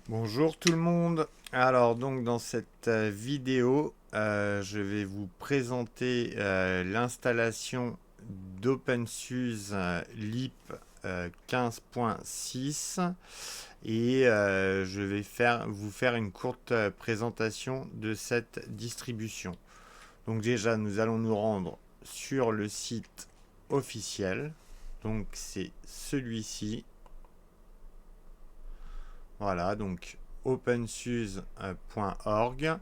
Bonjour tout le monde. Alors donc dans cette vidéo, je vais vous présenter l'installation d'OpenSUSE LEAP 15.6 et je vais vous faire une courte présentation de cette distribution. Donc déjà nous allons nous rendre sur le site officiel. Donc c'est celui-ci. Voilà, donc opensuse.org.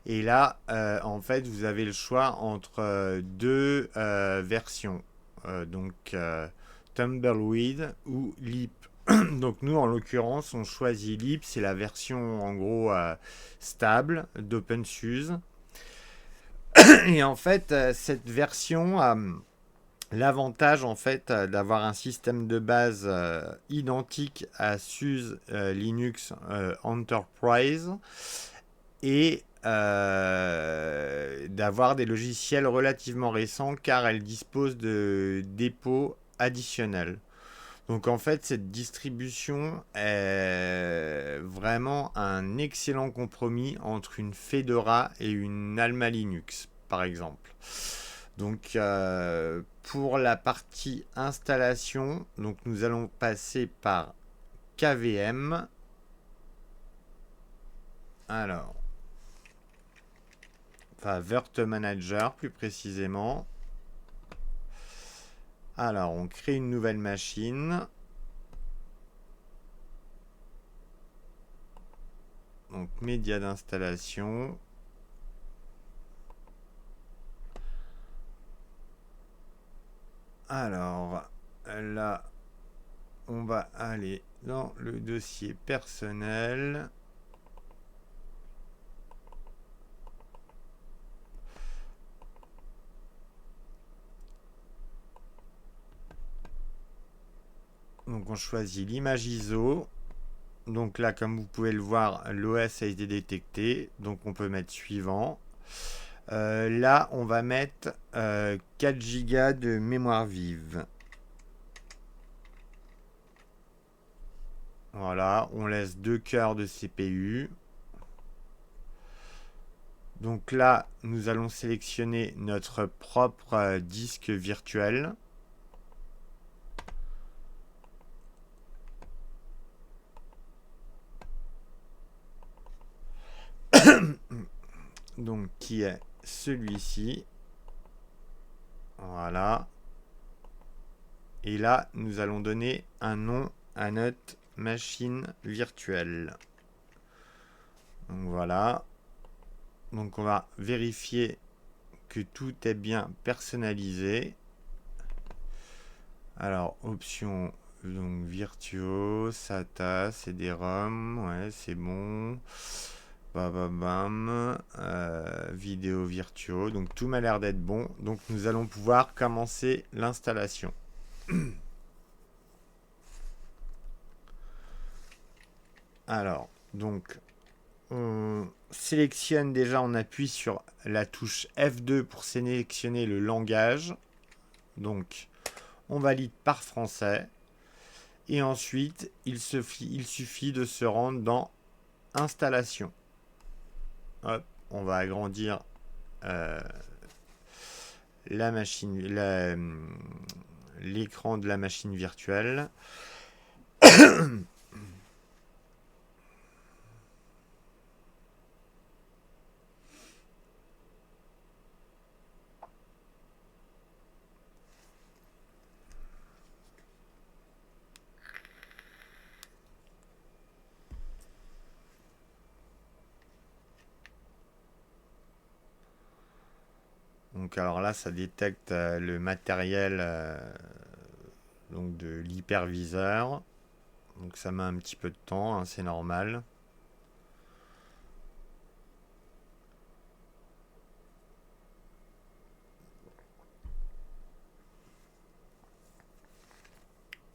Et là, en fait, vous avez le choix entre deux versions. Tumbleweed ou Leap. Donc nous, en l'occurrence, on choisit Leap. C'est la version, en gros, stable d'OpenSUSE. Et en fait, cette version a l'avantage en fait d'avoir un système de base identique à SUSE Linux Enterprise et d'avoir des logiciels relativement récents car elle dispose de dépôts additionnels. Donc en fait cette distribution est vraiment un excellent compromis entre une Fedora et une Alma Linux par exemple. Donc pour la partie installation, donc nous allons passer par KVM. Alors, enfin Virt Manager plus précisément. Alors, on crée une nouvelle machine. Donc média d'installation. Alors, là, on va aller dans le dossier personnel. Donc on choisit l'image ISO. Donc là, comme vous pouvez le voir, l'OS a été détecté. Donc on peut mettre suivant. Là, on va mettre 4 Go de mémoire vive. Voilà, on laisse 2 cœurs de CPU. Donc là, nous allons sélectionner notre propre disque virtuel. Donc qui est celui-ci. Voilà. Et là, nous allons donner un nom à notre machine virtuelle. Donc voilà. Donc on va vérifier que tout est bien personnalisé. Alors, option donc Virtuo, SATA, CD-ROM, ouais, c'est bon. Bam, bam, vidéo Virtuo, donc tout m'a l'air d'être bon. Donc nous allons pouvoir commencer l'installation. Alors, donc on sélectionne déjà, on appuie sur la touche F2 pour sélectionner le langage. Donc on valide par français. Et ensuite, il suffit de se rendre dans installation. Hop, on va agrandir euh, la machine, l'écran de la machine virtuelle. Donc alors là, ça détecte le matériel donc de l'hyperviseur. Donc ça met un petit peu de temps, hein, c'est normal.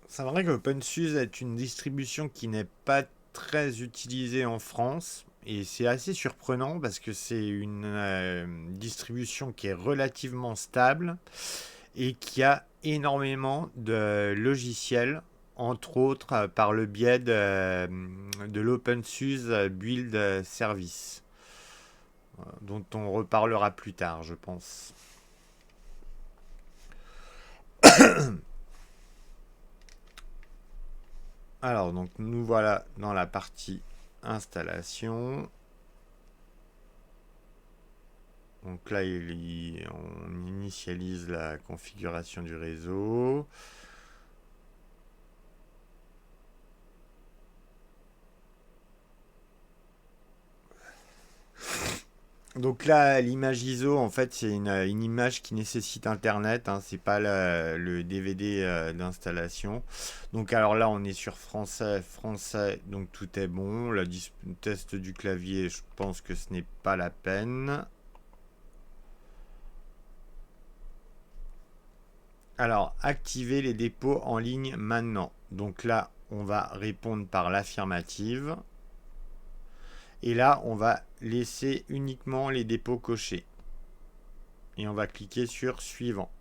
C'est vrai que OpenSUSE est une distribution qui n'est pas très utilisée en France. Et c'est assez surprenant parce que c'est une distribution qui est relativement stable et qui a énormément de logiciels, entre autres par le biais de l'OpenSUSE Build Service, dont on reparlera plus tard, je pense. Alors, donc nous voilà dans la partie installation. Donc là, on initialise la configuration du réseau. Donc là, l'image ISO, en fait, c'est une image qui nécessite Internet, hein, c'est pas le DVD d'installation. Donc alors là, on est sur français, français, donc tout est bon. Le test du clavier, je pense que ce n'est pas la peine. Alors, activer les dépôts en ligne maintenant. Donc là, on va répondre par l'affirmative. Et là, on va laisser uniquement les dépôts cochés. Et on va cliquer sur suivant.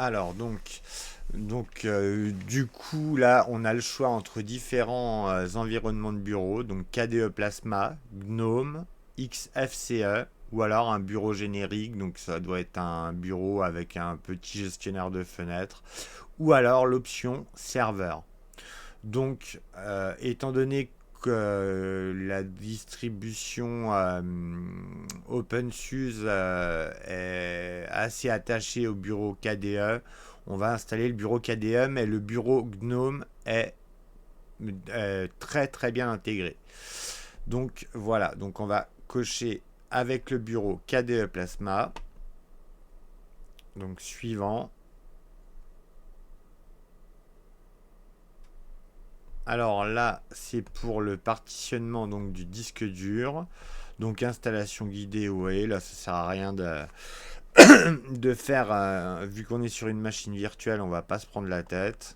Alors, du coup, là, on a le choix entre différents environnements de bureau. Donc, KDE Plasma, GNOME, XFCE, ou alors un bureau générique. Donc, ça doit être un bureau avec un petit gestionnaire de fenêtres. Ou alors l'option serveur. Donc, étant donné que la distribution OpenSUSE est assez attachée au bureau KDE, on va installer le bureau KDE, mais le bureau GNOME est très très bien intégré. Donc voilà, donc on va cocher avec le bureau KDE Plasma. Donc suivant. Alors là, c'est pour le partitionnement donc du disque dur. Donc installation guidée, ouais, là ça sert à rien de faire, vu qu'on est sur une machine virtuelle, on va pas se prendre la tête.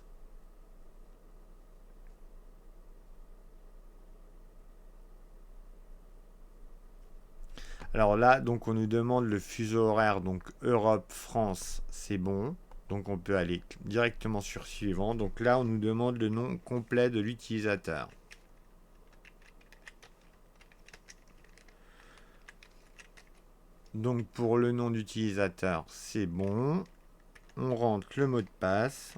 Alors là, donc on nous demande le fuseau horaire, donc Europe, France, c'est bon. Donc on peut aller directement sur suivant. Donc là, on nous demande le nom complet de l'utilisateur. Donc pour le nom d'utilisateur, c'est bon. On rentre le mot de passe.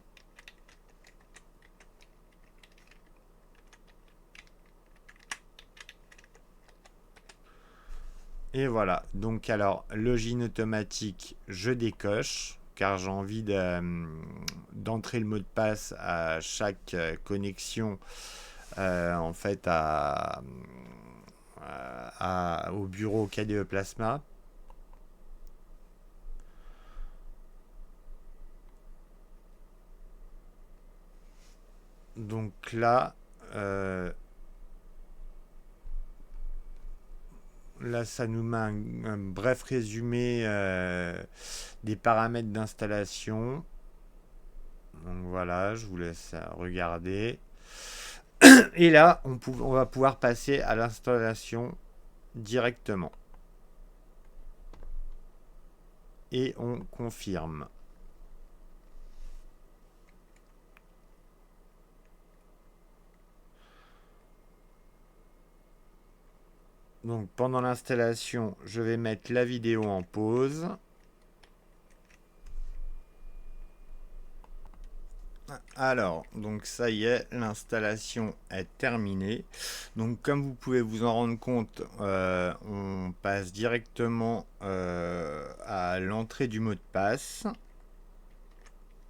Et voilà. Donc alors, login automatique, je décoche car j'ai envie d'entrer le mot de passe à chaque connexion en fait au bureau KDE Plasma. Donc là, là, ça nous met un bref résumé des paramètres d'installation. Donc voilà, je vous laisse regarder. Et là, on va pouvoir passer à l'installation directement. Et on confirme. Donc pendant l'installation, je vais mettre la vidéo en pause. Alors, donc ça y est, l'installation est terminée. Donc comme vous pouvez vous en rendre compte, on passe directement à l'entrée du mot de passe.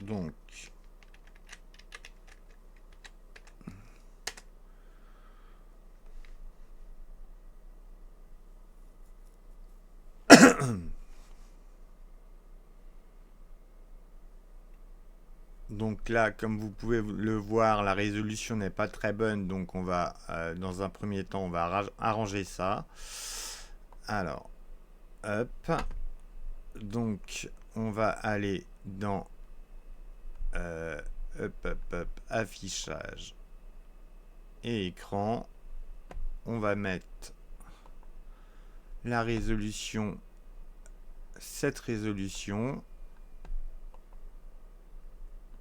Donc Donc là, comme vous pouvez le voir, la résolution n'est pas très bonne, donc on va, dans un premier temps, on va arranger ça. Alors, hop. Donc, on va aller dans affichage et écran. On va mettre la résolution, cette résolution.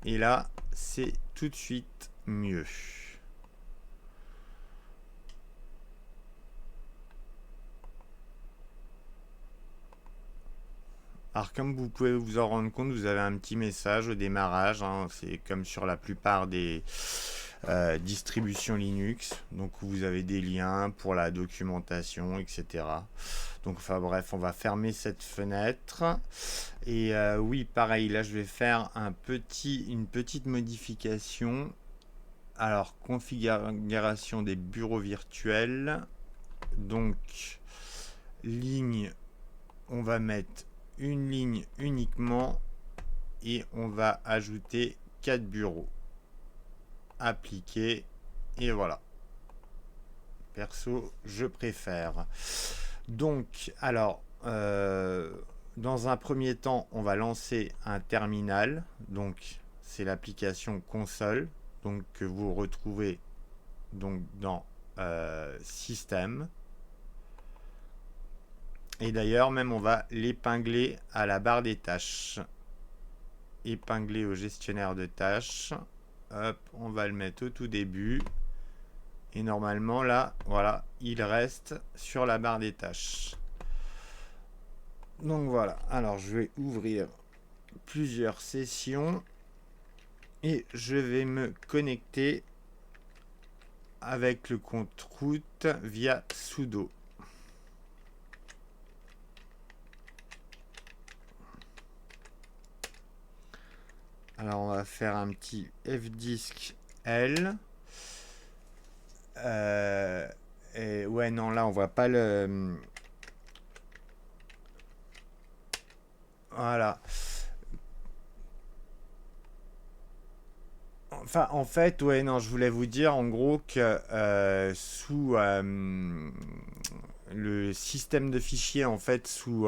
Et là, c'est tout de suite mieux. Alors comme vous pouvez vous en rendre compte, vous avez un petit message au démarrage, hein. C'est comme sur la plupart des distributions Linux. Donc vous avez des liens pour la documentation, etc. Donc enfin bref, on va fermer cette fenêtre. Et oui, pareil, là je vais faire une petite modification. Alors, configuration des bureaux virtuels. Donc, ligne, on va mettre une ligne uniquement et on va ajouter 4 bureaux. Appliquer et voilà. Perso, je préfère. Donc, alors, dans un premier temps, on va lancer un terminal. Donc, c'est l'application console, donc que vous retrouvez donc dans système. Et d'ailleurs, même on va l'épingler à la barre des tâches. Épingler au gestionnaire de tâches. Hop, on va le mettre au tout début. Et normalement, là, voilà, il reste sur la barre des tâches. Donc voilà, alors je vais ouvrir plusieurs sessions. Et je vais me connecter avec le compte root via sudo. Alors on va faire un petit fdisk L. Et ouais, non, là on voit pas le. Voilà. Enfin, en fait, ouais, non, je voulais vous dire en gros que sous le système de fichiers, en fait, sous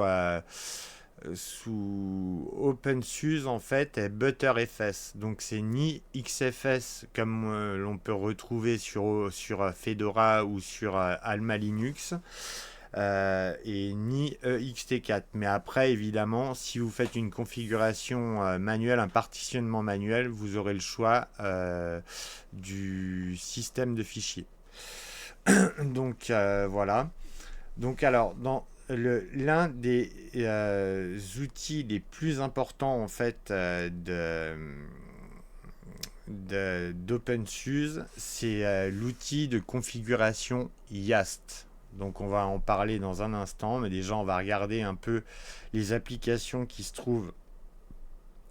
OpenSUSE, en fait, est ButterFS. Donc, c'est ni XFS comme l'on peut retrouver sur Fedora ou sur Alma Linux. Et ni ext4. Mais après, évidemment, si vous faites une configuration manuelle, un partitionnement manuel, vous aurez le choix du système de fichiers. Donc voilà. Donc alors, dans l'un des outils les plus importants en fait d'OpenSUSE, c'est l'outil de configuration YAST. Donc on va en parler dans un instant, mais déjà on va regarder un peu les applications qui se trouvent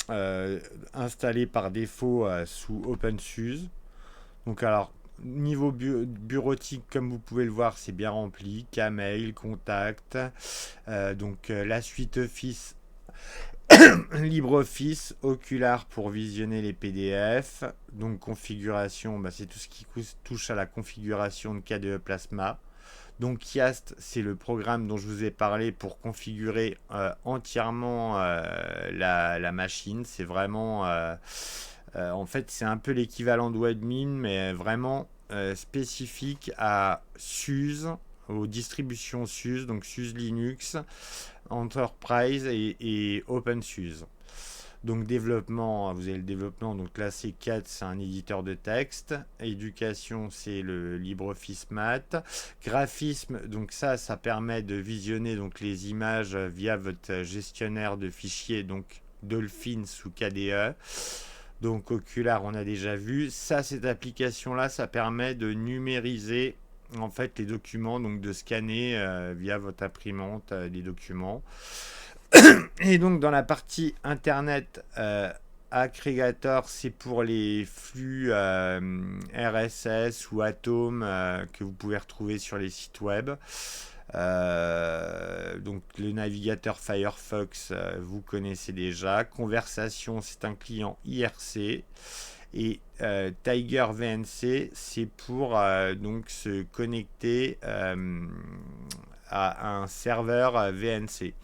installées par défaut sous OpenSUSE. Donc alors, niveau bureautique, comme vous pouvez le voir, c'est bien rempli. Kmail, Contact, donc la suite Office, LibreOffice, Ocular pour visionner les PDF. Donc configuration, bah, c'est tout ce qui touche à la configuration de KDE Plasma. Donc Yast, c'est le programme dont je vous ai parlé pour configurer entièrement la machine. C'est vraiment, en fait, c'est un peu l'équivalent de Admin, mais vraiment spécifique à SUSE, aux distributions SUSE, donc SUSE Linux, Enterprise et OpenSUSE. Donc développement, vous avez le développement, donc là c'est 4, c'est un éditeur de texte. Éducation, c'est le LibreOffice Math. Graphisme, donc ça permet de visionner donc les images via votre gestionnaire de fichiers, donc Dolphin sous KDE. Donc Ocular, on a déjà vu. Ça, cette application-là, ça permet de numériser en fait les documents, donc de scanner via votre imprimante les documents. Et donc dans la partie internet, Aggregator, c'est pour les flux RSS ou Atom que vous pouvez retrouver sur les sites web. Donc le navigateur Firefox, vous connaissez déjà. Conversation, c'est un client IRC. Et Tiger VNC, c'est pour donc se connecter à un serveur VNC.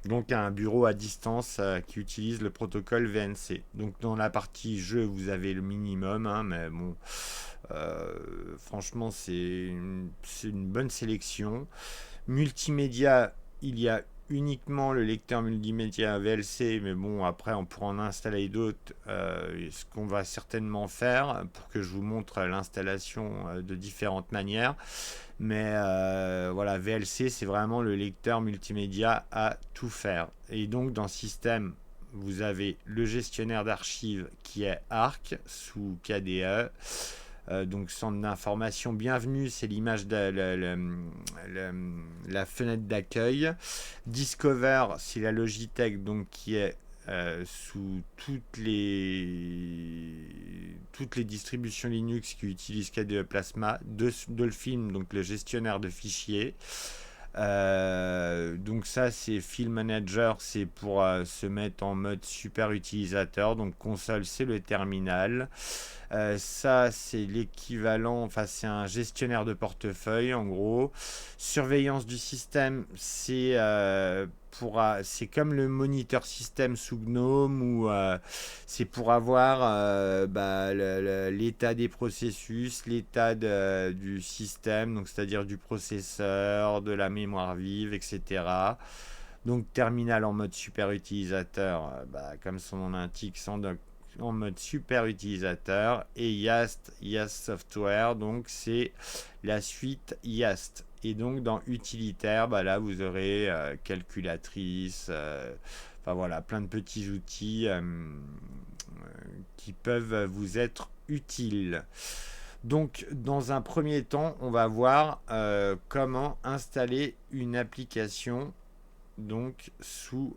Donc un bureau à distance qui utilise le protocole VNC. Donc dans la partie jeu, vous avez le minimum, hein, mais bon, franchement, c'est une bonne sélection. Multimédia, il y a uniquement le lecteur multimédia VLC, mais bon, après, on pourra en installer d'autres, ce qu'on va certainement faire pour que je vous montre l'installation de différentes manières. Mais voilà, VLC, c'est vraiment le lecteur multimédia à tout faire. Et donc, dans Système, vous avez le gestionnaire d'archives qui est ARC sous KDE. Donc centre d'information, bienvenue, c'est l'image de la fenêtre d'accueil. Discover, c'est la Logitech donc qui est sous toutes les distributions Linux qui utilisent KDE Plasma. Dolphin, donc le gestionnaire de fichiers. Donc ça c'est File Manager, c'est pour se mettre en mode super utilisateur. Donc console, c'est le terminal. Ça c'est l'équivalent, enfin c'est un gestionnaire de portefeuille en gros. Surveillance du système, c'est comme le moniteur système sous GNOME, ou c'est pour avoir l'état des processus, l'état du système, donc c'est-à-dire du processeur, de la mémoire vive, etc. Donc terminal en mode super utilisateur, comme son nom l'indique, en mode super utilisateur. Et YAST Software, donc c'est la suite YAST. Et donc dans utilitaire, là vous aurez calculatrice, enfin voilà, plein de petits outils qui peuvent vous être utiles. Donc dans un premier temps, on va voir comment installer une application donc sous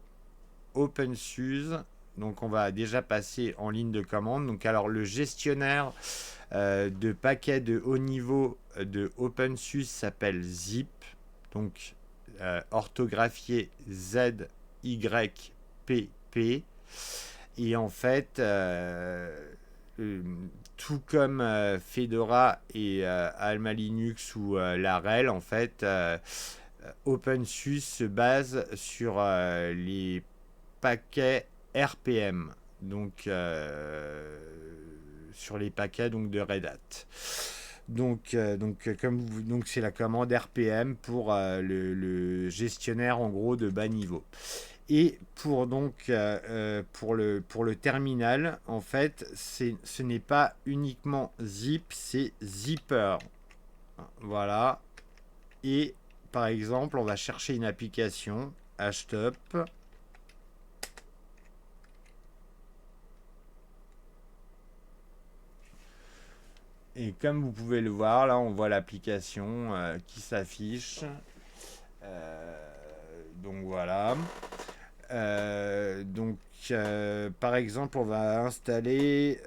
OpenSUSE. Donc on va déjà passer en ligne de commande. Donc alors le gestionnaire de paquets de haut niveau de OpenSUSE s'appelle Zip. Donc orthographié ZYPP. Et en fait, tout comme Fedora et Alma Linux ou la RHEL, en fait, OpenSUSE se base sur les paquets RPM, donc sur les paquets donc de Red Hat. Donc c'est la commande RPM pour le gestionnaire en gros de bas niveau. Et pour le terminal, en fait, ce n'est pas uniquement zip, c'est zipper. Voilà. Et par exemple, on va chercher une application htop. Et comme vous pouvez le voir, là, on voit l'application qui s'affiche. Donc voilà. Par exemple, on va installer.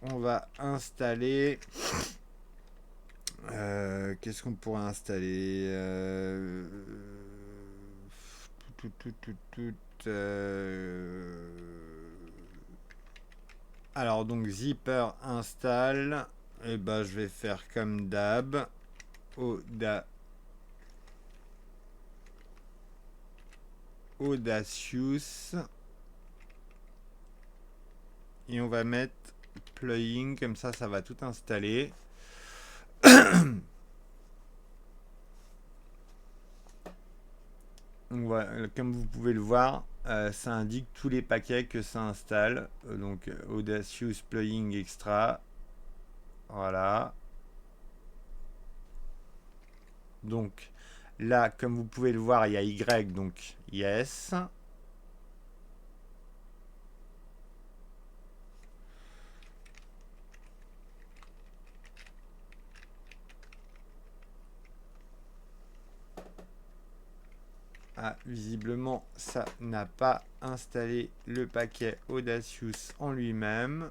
On va installer. Qu'est-ce qu'on pourrait installer Alors donc zipper install. Et je vais faire comme d'hab. Audacious. Et on va mettre plugin, comme ça va tout installer. Voilà, comme vous pouvez le voir, ça indique tous les paquets que ça installe. Donc Audacious plugin extra. Voilà. Donc là, comme vous pouvez le voir, il y a Y, donc yes. Visiblement, ça n'a pas installé le paquet Audacious en lui-même.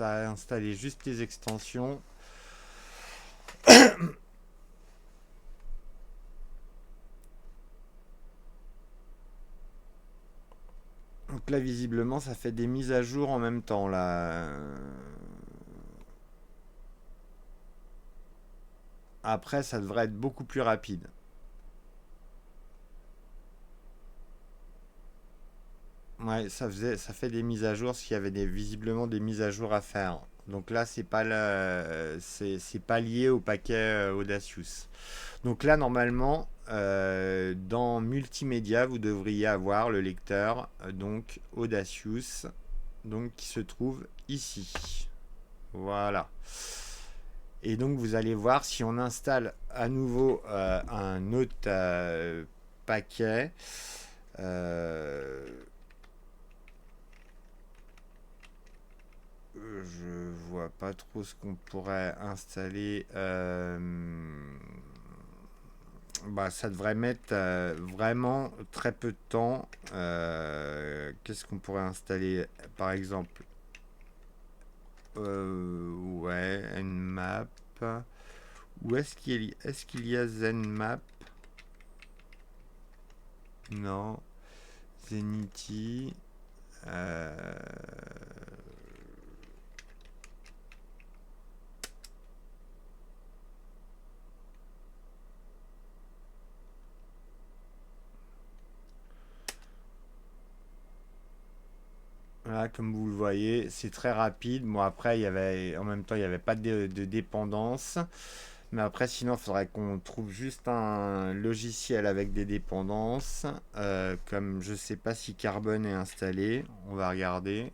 à installer juste les extensions. Donc là, visiblement, ça fait des mises à jour en même temps là. Après, ça devrait être beaucoup plus rapide. Ouais, ça fait des mises à jour, parce qu'il y avait visiblement des mises à jour à faire. Donc là, c'est pas lié au paquet Audacious. Donc là, normalement, dans multimédia, vous devriez avoir le lecteur donc Audacious, donc qui se trouve ici. Voilà. Et donc vous allez voir si on installe à nouveau un autre paquet. euh, je vois pas trop ce qu'on pourrait installer. Bah, ça devrait mettre vraiment très peu de temps. Qu'est-ce qu'on pourrait installer? Par exemple, ouais, Nmap. Où est-ce qu'il y a ZenMap? Non. Zenity. euh, Voilà, comme vous le voyez, c'est très rapide. Bon, après, en même temps, il n'y avait pas de dépendance. Mais après, sinon, il faudrait qu'on trouve juste un logiciel avec des dépendances. Comme je ne sais pas si Carbon est installé. On va regarder.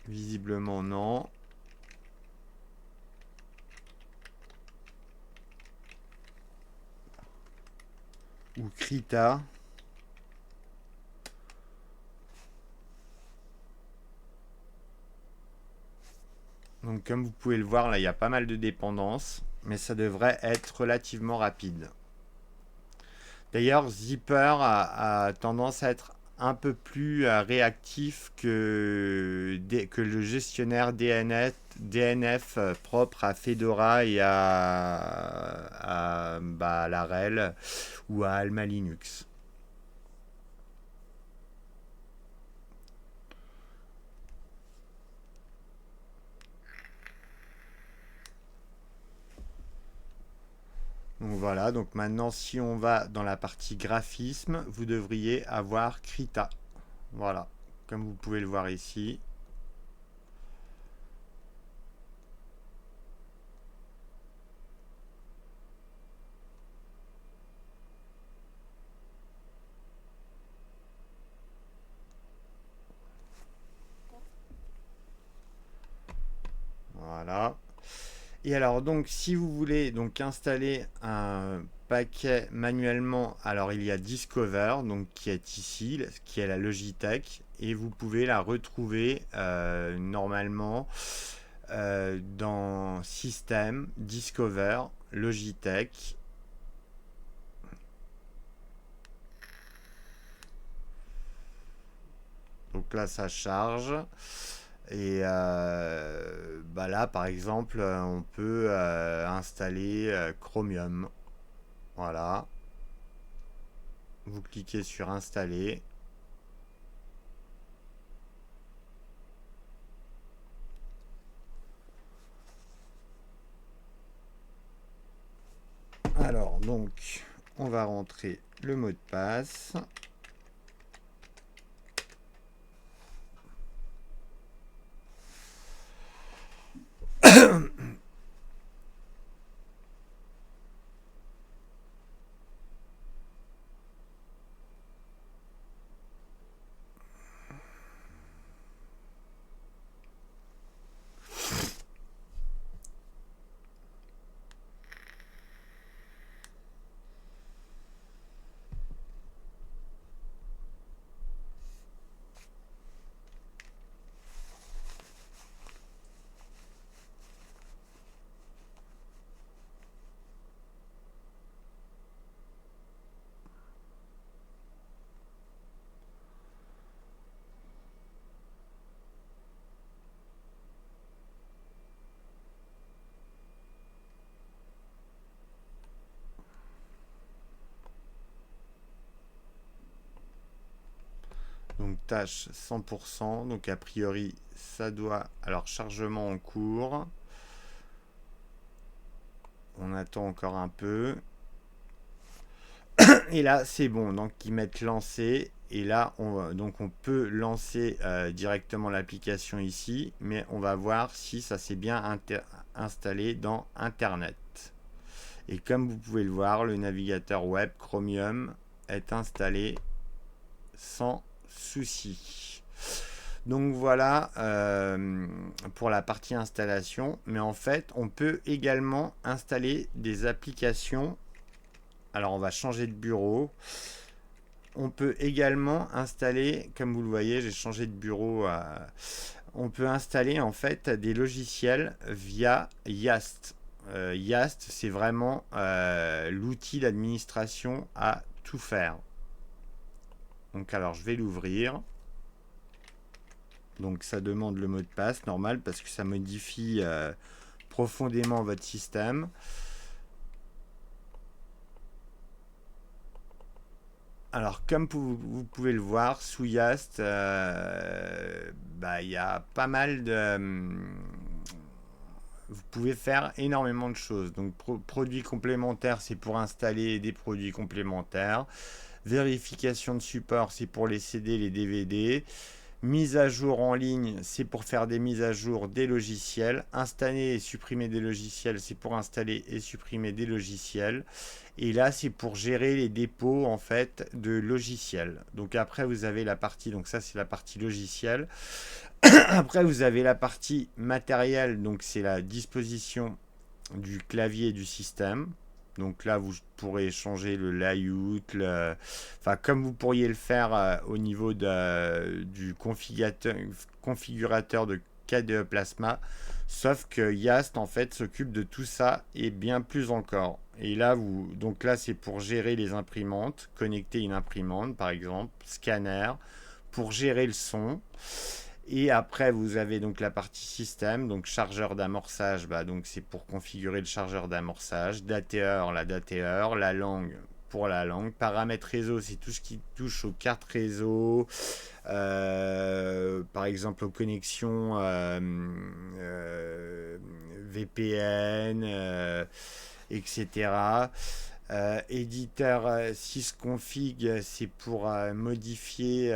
Visiblement, non. Ou Krita. Donc, comme vous pouvez le voir, là, il y a pas mal de dépendances. Mais ça devrait être relativement rapide. D'ailleurs, Zipper a tendance à être un peu plus réactif que le gestionnaire DNF propre à Fedora et à la RHEL ou à Alma Linux. Donc voilà, donc maintenant si on va dans la partie graphisme, vous devriez avoir Krita. Voilà, comme vous pouvez le voir ici. Voilà. Et alors donc si vous voulez donc installer un paquet manuellement, alors il y a Discover donc qui est ici, qui est la Logitech et vous pouvez la retrouver normalement dans Système, Discover, Logitech. Donc là ça charge. Et bah là, par exemple, on peut installer Chromium. Voilà. Vous cliquez sur Installer. Alors, donc, on va rentrer le mot de passe. Donc tâche 100%. Donc a priori, ça doit... Alors chargement en cours. On attend encore un peu. Et là, c'est bon. Donc ils mettent lancer. Et là, donc on peut lancer directement l'application ici. Mais on va voir si ça s'est bien installé dans Internet. Et comme vous pouvez le voir, le navigateur web Chromium est installé sans souci. Donc voilà pour la partie installation. Mais en fait, on peut également installer des applications. Alors on va changer de bureau. On peut également installer, comme vous le voyez, j'ai changé de bureau. On peut installer en fait des logiciels via Yast. Yast, c'est vraiment l'outil d'administration à tout faire. Donc alors je vais l'ouvrir. Donc ça demande le mot de passe, normal, parce que ça modifie profondément votre système. Alors comme vous pouvez le voir, sous Yast, il y a pas mal de... vous pouvez faire énormément de choses. Donc produits complémentaires, c'est pour installer des produits complémentaires. Vérification de support, c'est pour les CD, les DVD. Mise à jour en ligne, c'est pour faire des mises à jour des logiciels. Installer et supprimer des logiciels, c'est pour installer et supprimer des logiciels. Et là, c'est pour gérer les dépôts en fait de logiciels. Donc après, vous avez la partie, donc ça c'est la partie logicielle. Après, vous avez la partie matérielle, donc c'est la disposition du clavier du système. Donc là, vous pourrez changer le layout, enfin comme vous pourriez le faire au niveau du configurateur de KDE Plasma, sauf que Yast en fait s'occupe de tout ça et bien plus encore. Et là, donc là, c'est pour gérer les imprimantes, connecter une imprimante par exemple, scanner, pour gérer le son. Et après, vous avez donc la partie système, donc chargeur d'amorçage, donc c'est pour configurer le chargeur d'amorçage, dateur, la langue pour la langue, paramètres réseau, c'est tout ce qui touche aux cartes réseau, par exemple aux connexions VPN, etc. Éditeur sysconfig, c'est pour modifier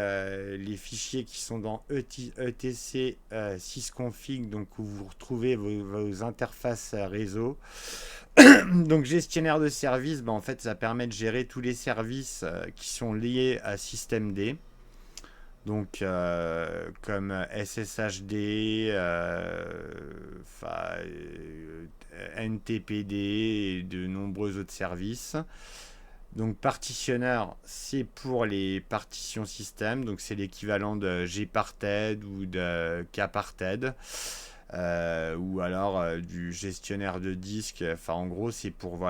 les fichiers qui sont dans etc sysconfig, donc où vous retrouvez vos interfaces réseau. Donc gestionnaire de services, en fait ça permet de gérer tous les services qui sont liés à systemd. Donc comme SSHD, NTPD et de nombreux autres services. Donc partitionneur, c'est pour les partitions système, donc c'est l'équivalent de gparted ou de kparted. Ou alors du gestionnaire de disques. Enfin, en gros, c'est pour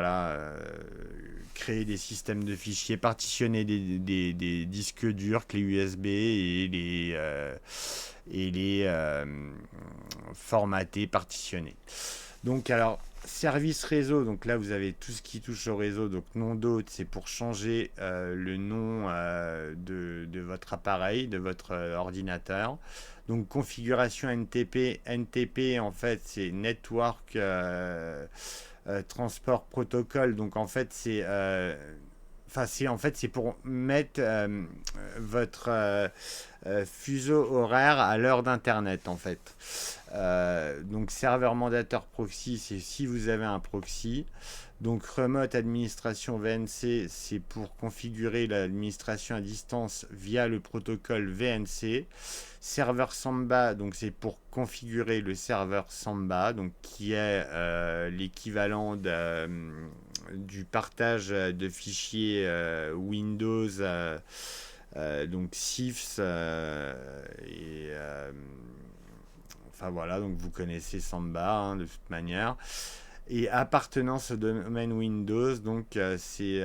créer des systèmes de fichiers, partitionner des disques durs, clés USB et les formater, partitionner. Donc, alors, service réseau, donc là, vous avez tout ce qui touche au réseau. Donc, nom d'hôte, c'est pour changer le nom de votre appareil, de votre ordinateur. Donc configuration NTP. NTP en fait c'est Network Transport Protocol. Donc en fait c'est c'est pour mettre votre fuseau horaire à l'heure d'internet en fait. Donc serveur mandateur proxy, c'est si vous avez un proxy. Donc Remote Administration VNC, c'est pour configurer l'administration à distance via le protocole VNC. Serveur Samba, donc c'est pour configurer le serveur Samba, donc qui est l'équivalent du partage de fichiers Windows, donc CIFS enfin voilà, donc vous connaissez Samba de toute manière. Et appartenance au domaine Windows, donc c'est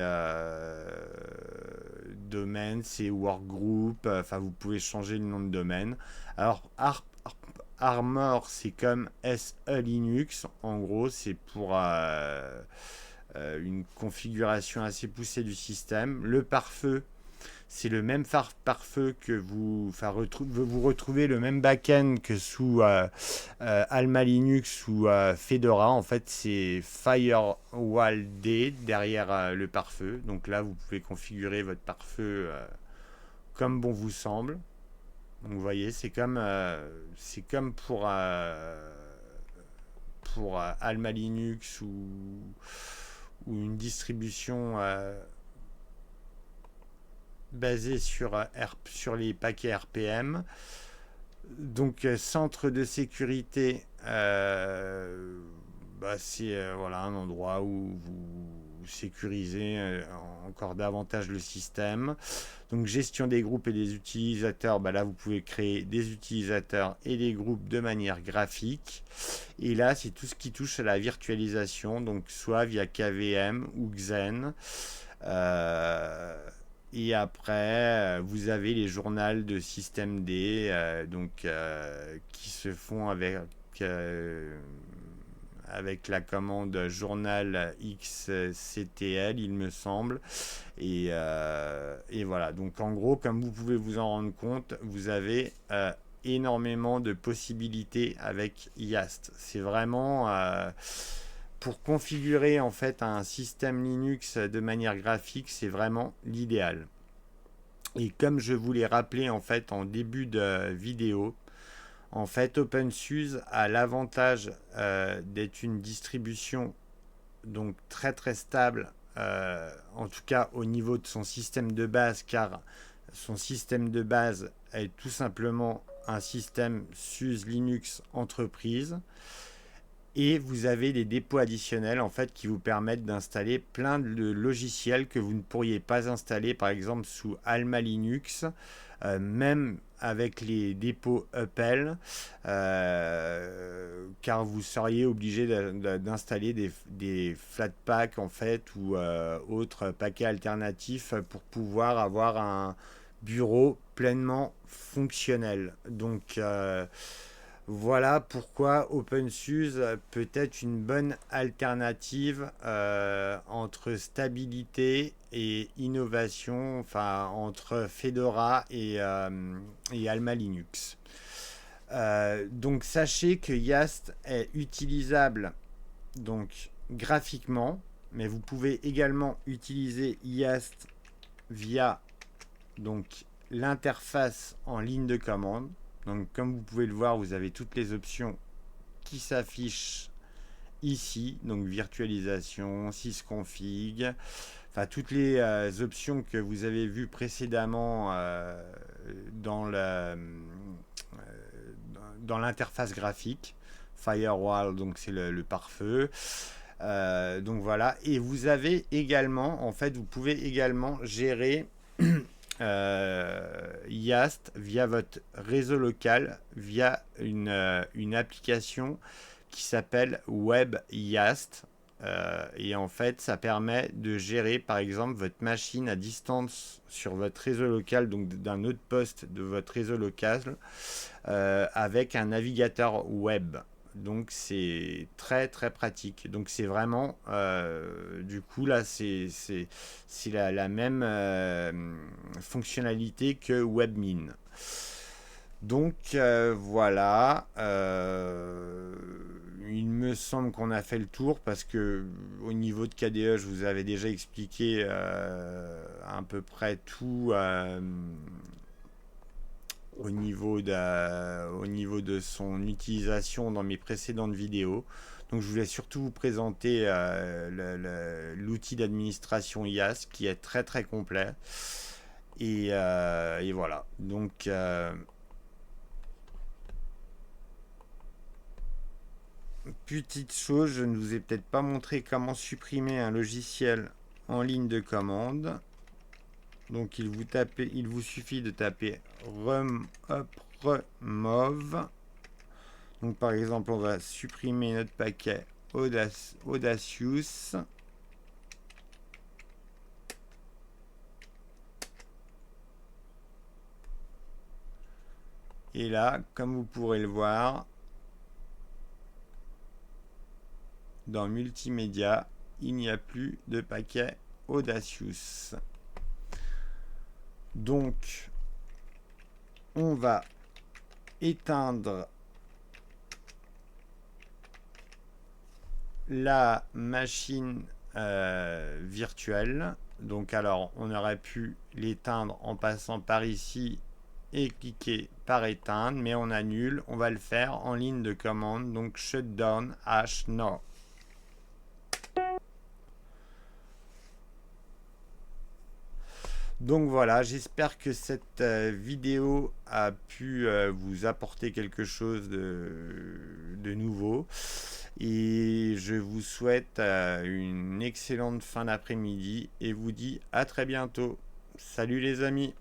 domaine, c'est workgroup, enfin vous pouvez changer le nom de domaine. Alors Armor, c'est comme SE Linux, en gros c'est pour une configuration assez poussée du système. Le pare-feu, c'est le même pare-feu que vous retrouvez le même backend que sous Alma Linux ou Fedora. En fait, c'est FirewallD derrière le pare-feu. Donc là, vous pouvez configurer votre pare-feu comme bon vous semble. Donc vous voyez, c'est comme pour Alma Linux ou une distribution basée sur les paquets RPM. Donc centre de sécurité, c'est voilà, un endroit où vous sécurisez encore davantage le système. Donc gestion des groupes et des utilisateurs, là vous pouvez créer des utilisateurs et des groupes de manière graphique. Et là c'est tout ce qui touche à la virtualisation, donc soit via KVM ou Xen. Euh, et après, vous avez les journaux de système D, qui se font avec la commande journal XCTL, il me semble. Et voilà. Donc en gros, comme vous pouvez vous en rendre compte, vous avez énormément de possibilités avec YAST. C'est vraiment pour configurer en fait un système Linux de manière graphique, c'est vraiment l'idéal. Et comme je vous l'ai rappelé en fait en début de vidéo, en fait OpenSUSE a l'avantage d'être une distribution donc très très stable, en tout cas au niveau de son système de base, car son système de base est tout simplement un système SUSE Linux entreprise. Et vous avez des dépôts additionnels en fait qui vous permettent d'installer plein de logiciels que vous ne pourriez pas installer par exemple sous Alma Linux, même avec les dépôts Upl, car vous seriez obligé d'installer des Flatpak en fait ou autres paquets alternatifs pour pouvoir avoir un bureau pleinement fonctionnel. Donc voilà pourquoi OpenSUSE peut être une bonne alternative entre stabilité et innovation, enfin entre Fedora et Alma Linux. Donc sachez que YAST est utilisable donc graphiquement, mais vous pouvez également utiliser YAST via donc l'interface en ligne de commande. Donc comme vous pouvez le voir, vous avez toutes les options qui s'affichent ici. Donc virtualisation, sysconfig, enfin toutes les options que vous avez vues précédemment dans l'interface graphique. Firewall, donc c'est le pare-feu. Donc voilà. Et vous avez également, en fait, vous pouvez également gérer YAST via votre réseau local, via une application qui s'appelle WebYAST. Et en fait, ça permet de gérer, par exemple, votre machine à distance sur votre réseau local, donc d'un autre poste de votre réseau local, avec un navigateur web. Donc c'est très très pratique. Donc c'est vraiment du coup là c'est la même fonctionnalité que WebMin. Donc voilà, il me semble qu'on a fait le tour parce que au niveau de KDE, je vous avais déjà expliqué à peu près tout au niveau de son utilisation dans mes précédentes vidéos. Donc je voulais surtout vous présenter l'outil d'administration IaaS qui est très très complet. Et voilà. Donc petite chose, je ne vous ai peut-être pas montré comment supprimer un logiciel en ligne de commande. Donc il vous suffit de taper remove. Donc par exemple, on va supprimer notre paquet Audacious. Et là, comme vous pourrez le voir, dans Multimédia, il n'y a plus de paquet Audacious. Donc, on va éteindre la machine virtuelle. Donc alors, on aurait pu l'éteindre en passant par ici et cliquer par éteindre, mais on annule. On va le faire en ligne de commande. Donc shutdown h now. Donc voilà, j'espère que cette vidéo a pu vous apporter quelque chose de nouveau. Et je vous souhaite une excellente fin d'après-midi et vous dis à très bientôt. Salut les amis!